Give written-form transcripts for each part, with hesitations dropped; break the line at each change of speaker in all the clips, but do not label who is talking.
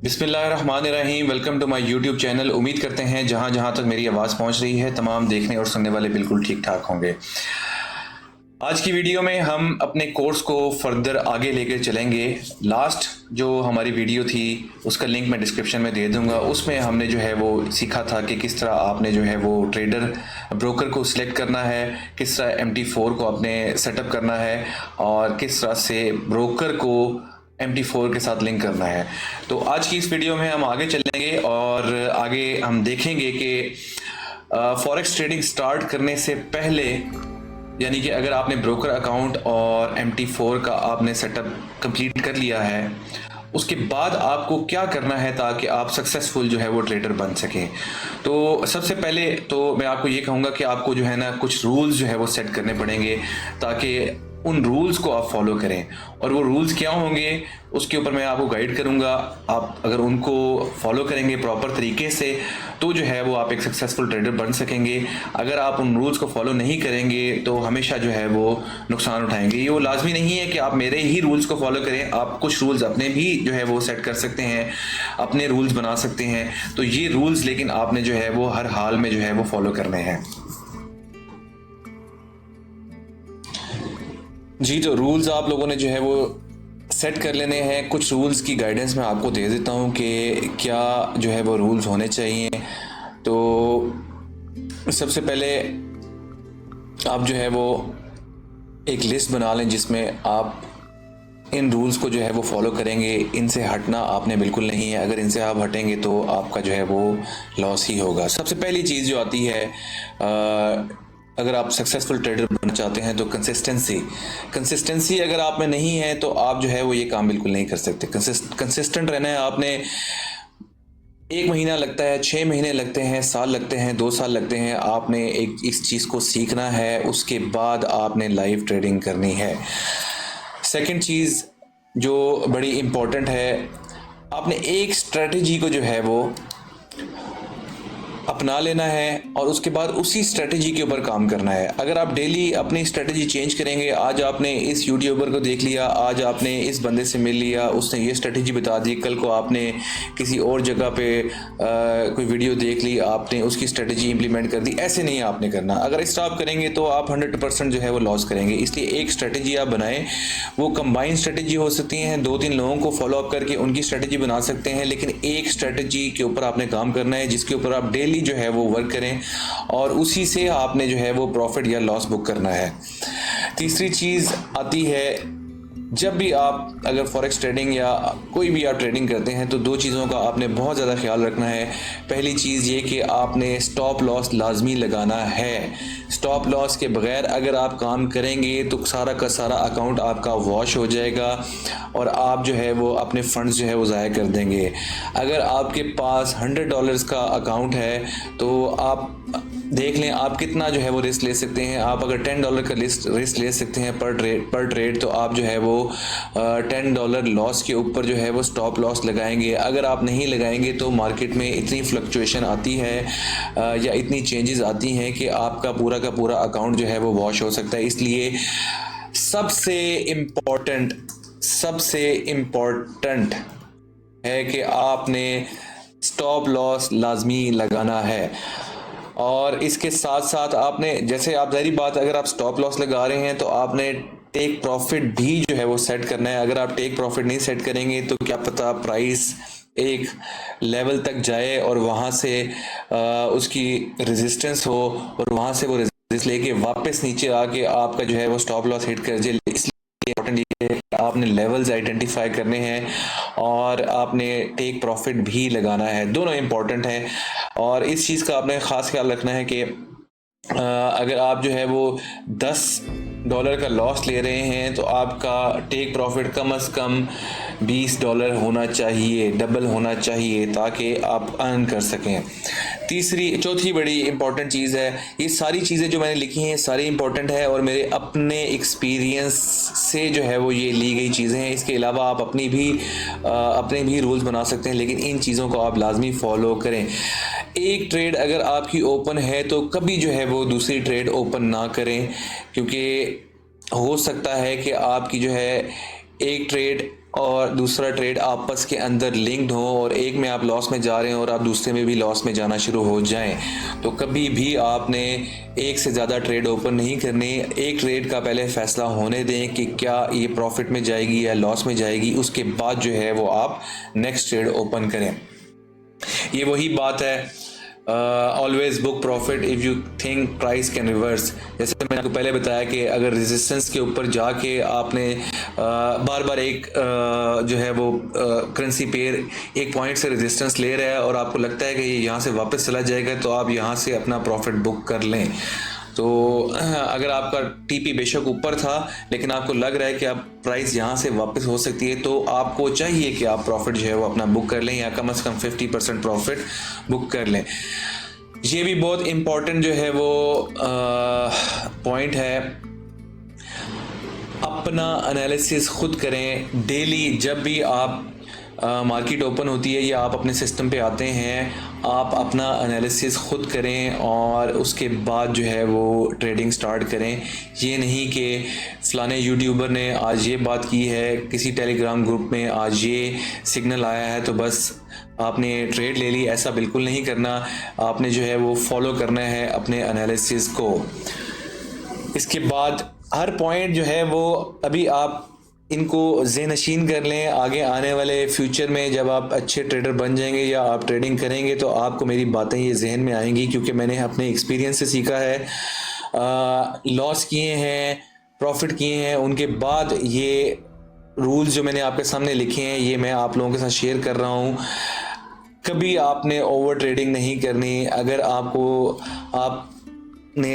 बिस्मिल्लाहिर्रहमानिर्रहीम। Welcome to my YouTube channel. उम्मीद करते हैं जहाँ जहाँ तक मेरी आवाज़ पहुँच रही है तमाम देखने और सुनने वाले बिल्कुल ठीक ठाक होंगे। आज की वीडियो में हम अपने कोर्स को फर्दर आगे लेकर चलेंगे। लास्ट जो हमारी वीडियो थी उसका लिंक मैं डिस्क्रिप्शन में दे दूंगा। उसमें हमने जो है वो सीखा था कि किस तरह आपने जो है वो ट्रेडर ब्रोकर को सिलेक्ट करना है, किस तरह MT4 को आपने सेटअप करना है और किस तरह से ब्रोकर को MT4 के साथ लिंक करना है। तो आज की इस वीडियो में हम आगे चलेंगे और आगे हम देखेंगे कि फॉरेक्स ट्रेडिंग स्टार्ट करने से पहले, यानी कि अगर आपने ब्रोकर अकाउंट और MT4 का आपने सेटअप कंप्लीट कर लिया है, उसके बाद आपको क्या करना है ताकि आप सक्सेसफुल जो है वो ट्रेडर बन सकें। तो सबसे पहले तो मैं आपको ये कहूँगा कि आपको जो है ना कुछ रूल्स जो है वो सेट करने पड़ेंगे ताकि उन रूल्स को आप फॉलो करें। और वो रूल्स क्या होंगे उसके ऊपर मैं आपको गाइड करूंगा। आप अगर उनको फॉलो करेंगे प्रॉपर तरीके से तो जो है वो आप एक सक्सेसफुल ट्रेडर बन सकेंगे। अगर आप उन रूल्स को फॉलो नहीं करेंगे तो हमेशा जो है वो नुकसान उठाएंगे। ये वो लाजमी नहीं है कि आप मेरे ही रूल्स को फॉलो करें, आप कुछ रूल्स अपने भी जो है वो सेट कर सकते हैं, अपने रूल्स बना सकते हैं। तो ये रूल्स लेकिन आपने जो है वो हर हाल में जो है वो फॉलो करने हैं। जी, तो रूल्स आप लोगों ने जो है वो सेट कर लेने हैं। कुछ रूल्स की गाइडेंस मैं आपको दे देता हूँ कि क्या जो है वो रूल्स होने चाहिए। तो सबसे पहले आप जो है वो एक लिस्ट बना लें जिसमें आप इन रूल्स को जो है वो फॉलो करेंगे। इनसे हटना आपने बिल्कुल नहीं है। अगर इनसे आप हटेंगे तो आपका जो है वो लॉस ही होगा। सबसे पहली चीज़ जो आती है, अगर आप सक्सेसफुल ट्रेडर बनना चाहते हैं तो कंसिस्टेंसी अगर आप में नहीं है तो आप जो है वो ये काम बिल्कुल नहीं कर सकते। कंसिस्टेंट रहना है आपने। 1 महीना लगता है, 6 महीने लगते हैं, साल लगते हैं, 2 साल लगते हैं। आपने एक इस चीज़ को सीखना है, उसके बाद आपने लाइव ट्रेडिंग करनी है। सेकंड चीज़ जो बड़ी इम्पोर्टेंट है, आपने एक स्ट्रेटजी को जो है वो अपना लेना है और उसके बाद उसी स्ट्रेटजी के ऊपर काम करना है। अगर आप डेली अपनी स्ट्रेटजी चेंज करेंगे, आज आपने इस यूट्यूबर को देख लिया, आज आपने इस बंदे से मिल लिया, उसने ये स्ट्रेटजी बता दी, कल को आपने किसी और जगह पे कोई वीडियो देख ली, आपने उसकी स्ट्रेटजी इंप्लीमेंट कर दी। ऐसे नहीं आपने करना। अगर इस तरह आप करेंगे तो आप 100% जो है वो लॉस करेंगे। इसलिए एक स्ट्रेटजी आप बनाएं। वो कंबाइंड स्ट्रेटजी हो सकती हैं, 2-3 लोगों को फॉलो अप करके उनकी स्ट्रेटजी बना सकते हैं, लेकिन एक स्ट्रेटजी के ऊपर आपने काम करना है जिसके ऊपर आप डेली जो है वो वर्क करें और उसी से आपने जो है वो प्रॉफिट या लॉस बुक करना है। तीसरी चीज़ आती है, जब भी आप अगर फॉरेक्स ट्रेडिंग या कोई भी आप ट्रेडिंग करते हैं तो 2 चीज़ों का आपने बहुत ज़्यादा ख्याल रखना है। पहली चीज़ ये कि आपने स्टॉप लॉस लाजमी लगाना है। स्टॉप लॉस के बगैर अगर आप काम करेंगे तो सारा का सारा अकाउंट आपका वॉश हो जाएगा और आप जो है वो अपने फंड्स जो है वो ज़ाया कर देंगे। अगर आपके पास $100 का अकाउंट है तो आप देख लें आप कितना जो है वो रिस्क ले सकते हैं। आप अगर $10 का रिस्क ले सकते हैं पर ट्रेड, तो आप जो है वो $10 लॉस के ऊपर जो है वो स्टॉप लॉस लगाएंगे। अगर आप नहीं लगाएंगे तो मार्केट में इतनी फ्लक्चुएशन आती है या इतनी चेंजेस आती हैं कि आपका पूरा का पूरा अकाउंट जो है वो वॉश हो सकता है। इसलिए सबसे इम्पोर्टेंट है कि आपने स्टॉप लॉस लाजमी लगाना है। और इसके साथ साथ आपने, जैसे आप ज़ाहिर बात, अगर आप स्टॉप लॉस लगा रहे हैं तो आपने टेक प्रॉफिट भी जो है वो सेट करना है। अगर आप टेक प्रॉफिट नहीं सेट करेंगे तो क्या पता प्राइस एक लेवल तक जाए और वहाँ से उसकी रेजिस्टेंस हो और वहाँ से वो रेजिस्टेंस लेके वापस नीचे आके आपका जो है वो स्टॉप लॉस हिट कर जाए। इसलिए इम्पोर्टेंट ये है कि आपने लेवल्स आइडेंटिफाई करने हैं और आपने टेक प्रॉफिट भी लगाना है। दोनों इम्पोर्टेंट हैं और इस चीज़ का आपने ख़ास ख्याल रखना है कि अगर आप जो है वो $10 का लॉस ले रहे हैं तो आपका टेक प्रॉफिट कम से कम $20 होना चाहिए, डबल होना चाहिए, ताकि आप अर्न कर सकें। चौथी बड़ी इंपॉर्टेंट चीज़ है, ये सारी चीज़ें जो मैंने लिखी हैं सारी इंपॉर्टेंट है और मेरे अपने एक्सपीरियंस से जो है वो ये ली गई चीज़ें हैं। इसके अलावा आप अपने भी रूल्स बना सकते हैं, लेकिन इन चीज़ों को आप लाजमी फॉलो करें। एक ट्रेड अगर आपकी ओपन है तो कभी जो है वो दूसरी ट्रेड ओपन ना करें, क्योंकि हो सकता है कि आपकी जो है एक ट्रेड और दूसरा ट्रेड आपस के अंदर लिंक्ड हो और एक में आप लॉस में जा रहे हैं और आप दूसरे में भी लॉस में जाना शुरू हो जाएं, तो कभी भी आपने एक से ज़्यादा ट्रेड ओपन नहीं करनी। एक ट्रेड का पहले फैसला होने दें कि क्या ये प्रॉफिट में जाएगी या लॉस में जाएगी, उसके बाद जो है वो आप नेक्स्ट ट्रेड ओपन करें। ये वही बात है, always book profit if you think price can reverse. जैसे मैंने आपको पहले बताया कि अगर रेजिस्टेंस के ऊपर जाके आपने बार बार एक जो है वो करेंसी पेयर एक पॉइंट से रेजिस्टेंस ले रहा है और आपको लगता है कि ये यहाँ से वापस चला जाएगा, तो आप यहाँ से अपना प्रॉफिट बुक कर लें। तो अगर आपका टीपी बेशक ऊपर था लेकिन आपको लग रहा है कि आप प्राइस यहाँ से वापस हो सकती है, तो आपको चाहिए कि आप प्रॉफिट जो है वो अपना बुक कर लें या कम से कम 50% प्रॉफिट बुक कर लें। ये भी बहुत इम्पोर्टेंट जो है वो पॉइंट है, अपना एनालिसिस खुद करें डेली। जब भी आप मार्केट ओपन होती है या आप अपने सिस्टम पे आते हैं, आप अपना एनालिसिस खुद करें और उसके बाद जो है वो ट्रेडिंग स्टार्ट करें। ये नहीं कि फ़लाने यूट्यूबर ने आज ये बात की है, किसी टेलीग्राम ग्रुप में आज ये सिग्नल आया है तो बस आपने ट्रेड ले ली। ऐसा बिल्कुल नहीं करना, आपने जो है वो फॉलो करना है अपने एनालिसिस को। इसके बाद हर पॉइंट जो है वो अभी आप इनको ज़हनशीन कर लें। आगे आने वाले फ्यूचर में जब आप अच्छे ट्रेडर बन जाएंगे या आप ट्रेडिंग करेंगे तो आपको मेरी बातें ये जहन में आएंगी, क्योंकि मैंने अपने एक्सपीरियंस से सीखा है। लॉस किए हैं, प्रॉफिट किए हैं, उनके बाद ये रूल्स जो मैंने आपके सामने लिखे हैं ये मैं आप लोगों के साथ शेयर कर रहा हूँ। कभी आपने ओवर ट्रेडिंग नहीं करनी। अगर आपने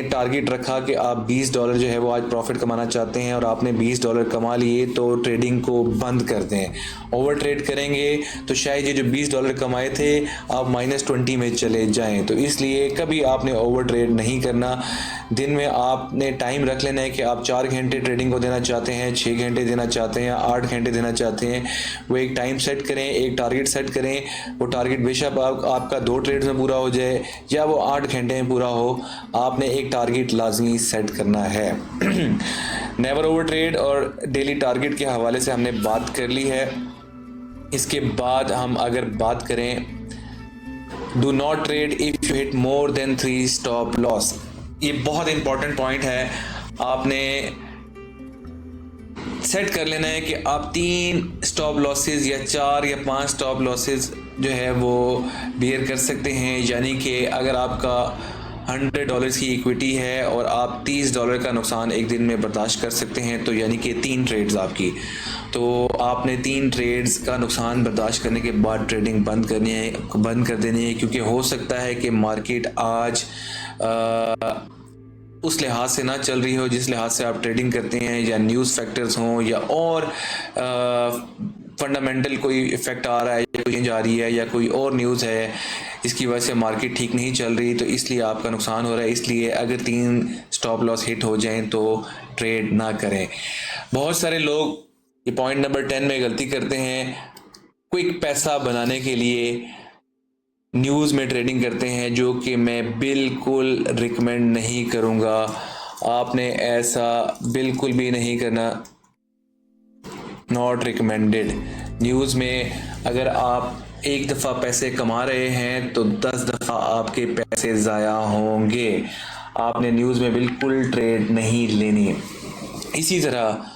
टारगेट रखा कि आप $20 जो है वो आज प्रॉफिट कमाना चाहते हैं और आपने $20 कमा लिए, तो ट्रेडिंग को बंद कर दें। ओवर ट्रेड करेंगे तो शायद ये जो $20 कमाए थे आप -20 में चले जाएं। तो इसलिए कभी आपने ओवर ट्रेड नहीं करना। दिन में आपने टाइम रख लेना है कि आप 4 घंटे ट्रेडिंग को देना चाहते हैं, 6 घंटे देना चाहते हैं, 8 घंटे देना चाहते हैं। वो एक टाइम सेट करें, एक टारगेट सेट करें। वो टारगेट बेशक आपका 2 ट्रेड्स में पूरा हो जाए या वो 8 घंटे में पूरा हो, आपने एक टारगेट लाजमी सेट करना है। नेवर ओवर ट्रेड और डेली टारगेट के हवाले से हमने बात कर ली है। इसके बाद हम अगर बात करें, do not trade if you hit more than 3 stop loss. ये बहुत इंपॉर्टेंट पॉइंट है। आपने सेट कर लेना है कि आप 3 स्टॉप लॉसेस या 4 या 5 स्टॉप लॉसेस जो है वो बियर कर सकते हैं। यानी कि अगर आपका $100 की इक्विटी है और आप $30 का नुकसान एक दिन में बर्दाश्त कर सकते हैं, तो यानी कि 3 ट्रेड्स आपकी, तो आपने 3 ट्रेड्स का नुकसान बर्दाश्त करने के बाद ट्रेडिंग बंद कर देनी है। क्योंकि हो सकता है कि मार्केट आज उस लिहाज से ना चल रही हो जिस लिहाज से आप ट्रेडिंग करते हैं, या न्यूज़ फैक्टर्स हों या और फंडामेंटल कोई इफेक्ट आ रहा है या कोई चेंज आ रही है या कोई और न्यूज़ है जिसकी वजह से मार्केट ठीक नहीं चल रही, तो इसलिए आपका नुकसान हो रहा है। इसलिए अगर 3 स्टॉप लॉस हिट हो जाएं तो ट्रेड ना करें। बहुत सारे लोग ये पॉइंट नंबर 10 में गलती करते हैं, क्विक पैसा बनाने के लिए न्यूज़ में ट्रेडिंग करते हैं, जो कि मैं बिल्कुल रिकमेंड नहीं करूँगा। आपने ऐसा बिल्कुल भी नहीं करना, नॉट रिकमेंडेड। न्यूज़ में अगर आप एक दफ़ा पैसे कमा रहे हैं तो 10 दफ़ा आपके पैसे ज़ाया होंगे। आपने न्यूज़ में बिल्कुल ट्रेड नहीं लेनी। इसी तरह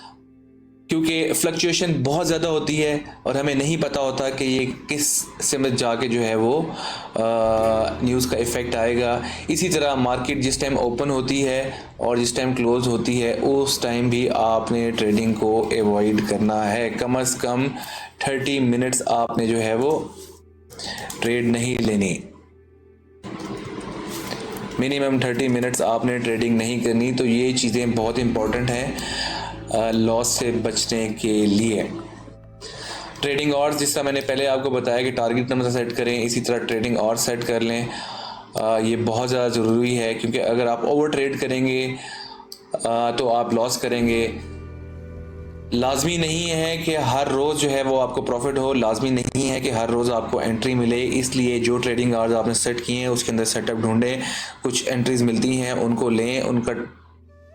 क्योंकि फ्लक्चुएशन बहुत ज़्यादा होती है और हमें नहीं पता होता कि ये किस समय जाके जो है वो न्यूज़ का इफ़ेक्ट आएगा। इसी तरह मार्केट जिस टाइम ओपन होती है और जिस टाइम क्लोज़ होती है उस टाइम भी आपने ट्रेडिंग को एवॉइड करना है। कम से कम 30 मिनट्स आपने जो है वो ट्रेड नहीं लेनी। मिनिमम 30 मिनट्स आपने ट्रेडिंग नहीं करनी। तो ये चीज़ें बहुत इंपॉर्टेंट हैं लॉस से बचने के लिए। ट्रेडिंग और जिस तरह मैंने पहले आपको बताया कि टारगेट नंबर सेट करें, इसी तरह ट्रेडिंग और सेट कर लें। ये बहुत ज़्यादा ज़रूरी है, क्योंकि अगर आप ओवर ट्रेड करेंगे तो आप लॉस करेंगे। लाजमी नहीं है कि हर रोज़ जो है वो आपको प्रॉफिट हो, लाजमी नहीं है कि हर रोज़ आपको एंट्री मिले। इसलिए जो ट्रेडिंग आवर्स आपने सेट किए हैं उसके अंदर सेटअप ढूंढें, कुछ एंट्रीज़ मिलती हैं उनको लें, उनका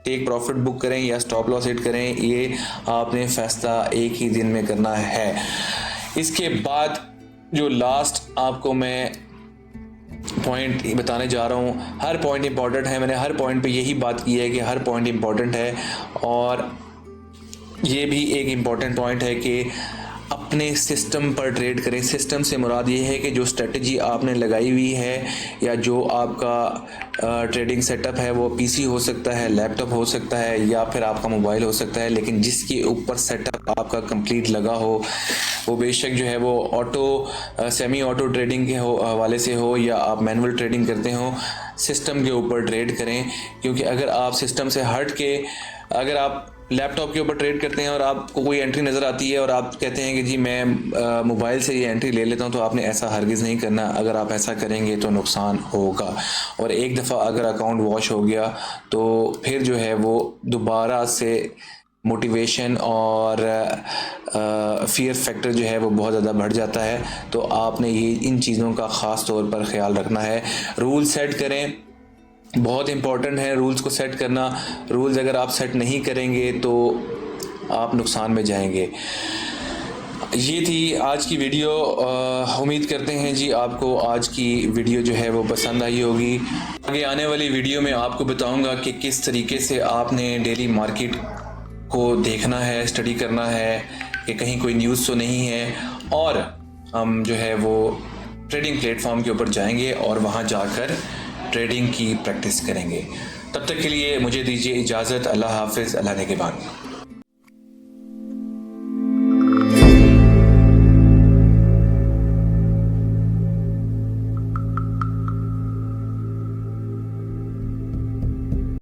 टेक प्रॉफिट बुक करें या स्टॉप लॉस हिट करें, ये आपने फैसला एक ही दिन में करना है। इसके बाद जो लास्ट आपको मैं पॉइंट बताने जा रहा हूँ, हर पॉइंट इंपॉर्टेंट है, मैंने हर पॉइंट पे यही बात की है कि हर पॉइंट इंपॉर्टेंट है। और ये भी एक इम्पॉर्टेंट पॉइंट है कि अपने सिस्टम पर ट्रेड करें। सिस्टम से मुराद ये है कि जो स्ट्रेटजी आपने लगाई हुई है या जो आपका ट्रेडिंग सेटअप है, वो पीसी हो सकता है, लैपटॉप हो सकता है या फिर आपका मोबाइल हो सकता है, लेकिन जिसके ऊपर सेटअप आपका कंप्लीट लगा हो, वो बेशक जो है वो सेमी ऑटो ट्रेडिंग के हवाले से हो या आप मैनुअल ट्रेडिंग करते हो, सिस्टम के ऊपर ट्रेड करें। क्योंकि अगर आप सिस्टम से हट के, अगर आप लैपटॉप के ऊपर ट्रेड करते हैं और आपको कोई एंट्री नज़र आती है और आप कहते हैं कि जी मैं मोबाइल से ये एंट्री ले लेता हूं, तो आपने ऐसा हरगिज़ नहीं करना। अगर आप ऐसा करेंगे तो नुकसान होगा, और एक दफ़ा अगर अकाउंट वॉश हो गया तो फिर जो है वो दोबारा से मोटिवेशन और फियर फैक्टर जो है वो बहुत ज़्यादा बढ़ जाता है। तो आपने ये इन चीज़ों का ख़ास तौर पर ख्याल रखना है। रूल सेट करें, बहुत इम्पॉर्टेंट है रूल्स को सेट करना। रूल्स अगर आप सेट नहीं करेंगे तो आप नुकसान में जाएंगे। ये थी आज की वीडियो। उम्मीद करते हैं जी आपको आज की वीडियो जो है वो पसंद आई होगी। आगे आने वाली वीडियो में आपको बताऊंगा कि किस तरीके से आपने डेली मार्केट को देखना है, स्टडी करना है कि कहीं कोई न्यूज़ तो नहीं है, और हम जो है वो ट्रेडिंग प्लेटफॉर्म के ऊपर जाएंगे और वहाँ जाकर ट्रेडिंग की प्रैक्टिस करेंगे। तब तक के लिए मुझे दीजिए इजाज़त। अल्लाह हाफ़िज़, अल्लाह निगहबान।